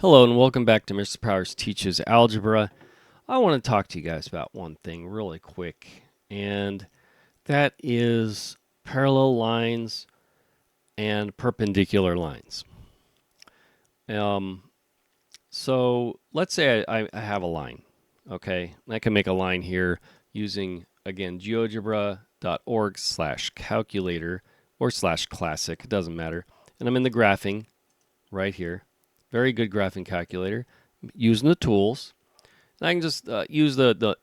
Hello and welcome back to Mr. Powers Teaches Algebra. I want to talk to you guys about one thing really quick, and that is parallel lines and perpendicular lines. So let's say I have a line, okay? I can make a line here using, again, geogebra.org/calculator or /classic, it doesn't matter. And I'm in the graphing right here. Very good graphing calculator. Using the tools. And I can just use the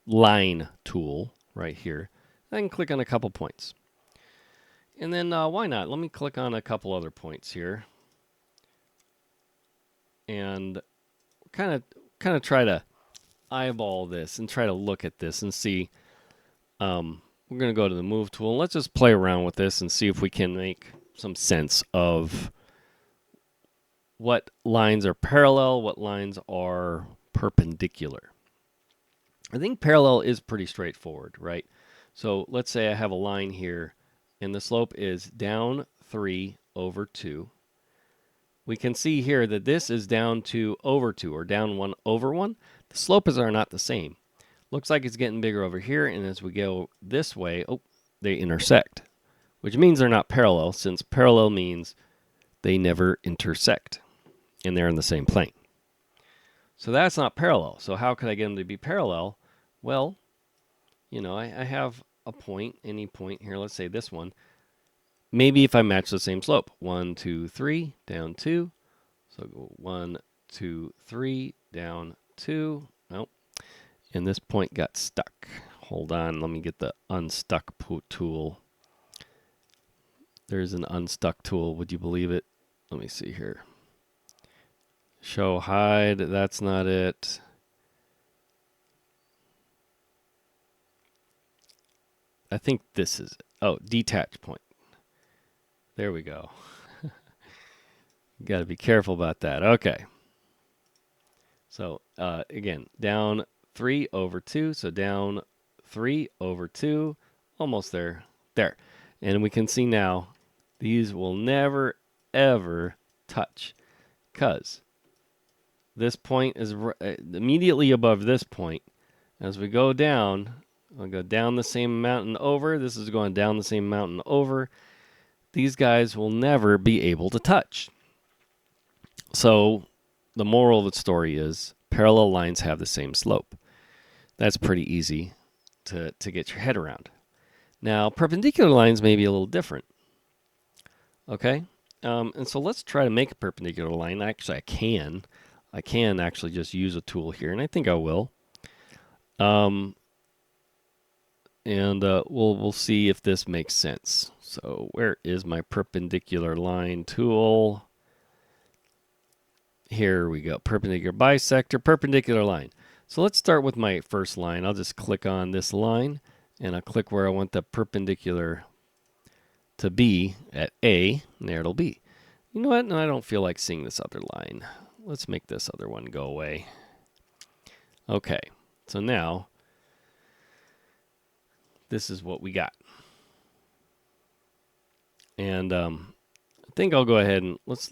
line tool right here. I can click on a couple points. And then why not? Let me click on a couple other points here. And kind of try to eyeball this and try to look at this and see. We're going to go to the move tool. Let's just play around with this and see if we can make some sense of what lines are parallel, what lines are perpendicular. I think parallel is pretty straightforward, right? So let's say I have a line here and the slope is down 3 over 2. We can see here that this is down 2 over 2 or down 1 over 1. The slopes are not the same. Looks like it's getting bigger over here, and as we go this way, they intersect, which means they're not parallel, since parallel means they never intersect and they're in the same plane. So that's not parallel. So how could I get them to be parallel? Well, I have a point, any point here, let's say this one. Maybe if I match the same slope, 1, 2, 3, down 2. So go 1, 2, 3, down 2. Nope. And this point got stuck. Hold on, let me get the unstuck tool. There's an unstuck tool, would you believe it? Let me see here. Show hide, that's not it. I think this is it. Oh, detach point. There we go. Got to be careful about that. Okay. So again, down 3 over 2. So down 3 over 2. Almost there. There. And we can see now these will never, ever touch, because this point is immediately above this point. As we go down, I'll go down the same mountain over. This is going down the same mountain over. These guys will never be able to touch. So the moral of the story is parallel lines have the same slope. That's pretty easy to get your head around. Now, perpendicular lines may be a little different. Okay? And so let's try to make a perpendicular line. Actually, I can actually just use a tool here, and I think I will. And we'll see if this makes sense. So where is my perpendicular line tool? Here we go. Perpendicular bisector, perpendicular line. So let's start with my first line. I'll just click on this line, and I'll click where I want the perpendicular to be at A, and there it'll be. You know what? No, I don't feel like seeing this other line. Let's make this other one go away. Okay, so now this is what we got. And I think I'll go ahead and let's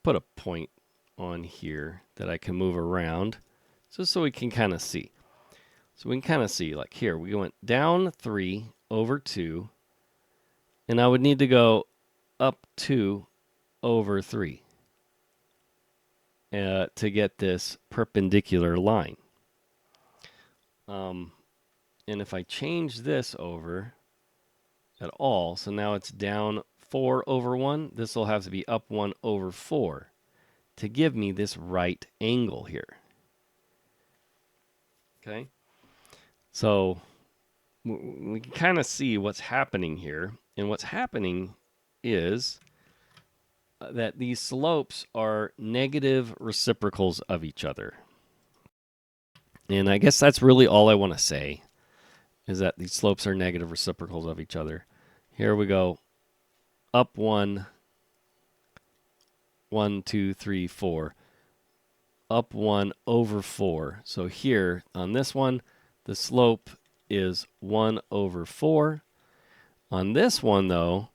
put a point on here that I can move around, just so we can kind of see. So we can kind of see, like here, we went down 3 over 2, and I would need to go up 2 over 3 to get this perpendicular line. And if I change this over at all, so now it's down 4 over 1, this will have to be up 1 over 4 to give me this right angle here. Okay? So we can kind of see what's happening here. And what's happening is that these slopes are negative reciprocals of each other. And I guess that's really all I want to say, is that these slopes are negative reciprocals of each other. Here we go. Up 1, 1, 2, 3, 4. Up 1 over 4. So here on this one, the slope is 1 over 4. On this one, though,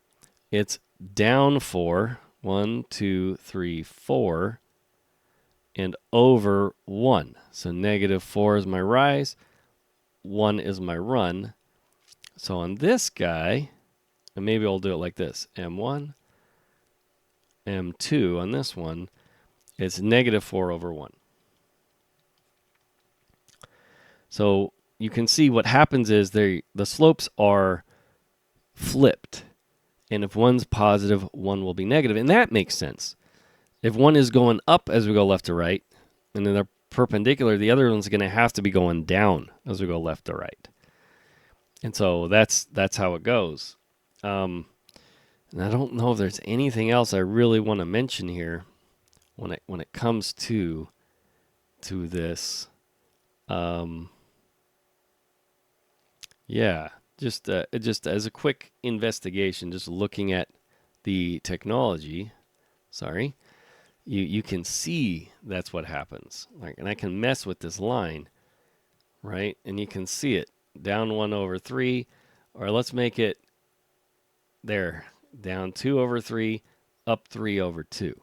it's down 4, 1, 2, 3, 4, and over 1. So negative 4 is my rise, 1 is my run. So on this guy, and maybe I'll do it like this, M1, M2 on this one, it's negative 4 over 1. So you can see what happens is the slopes are flipped. And if one's positive, one will be negative. And that makes sense. If one is going up as we go left to right, and then they're perpendicular, the other one's going to have to be going down as we go left to right. And so that's how it goes. And I don't know if there's anything else I really want to mention here when it comes to this. Yeah, just as a quick investigation, just looking at the technology. Sorry, you can see that's what happens. Like, and I can mess with this line, right? And you can see it down 1 over 3, or let's make it there, down 2 over 3, up 3 over 2.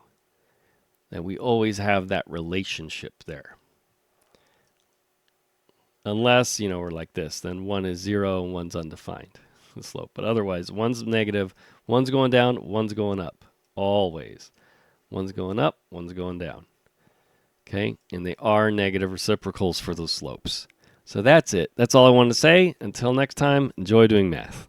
And we always have that relationship there. Unless, we're like this, then 1 is 0 and 1's undefined, the slope. But otherwise, 1's negative, 1's going down, 1's going up. Always. 1's going up, 1's going down. Okay? And they are negative reciprocals for those slopes. So that's it. That's all I wanted to say. Until next time, enjoy doing math.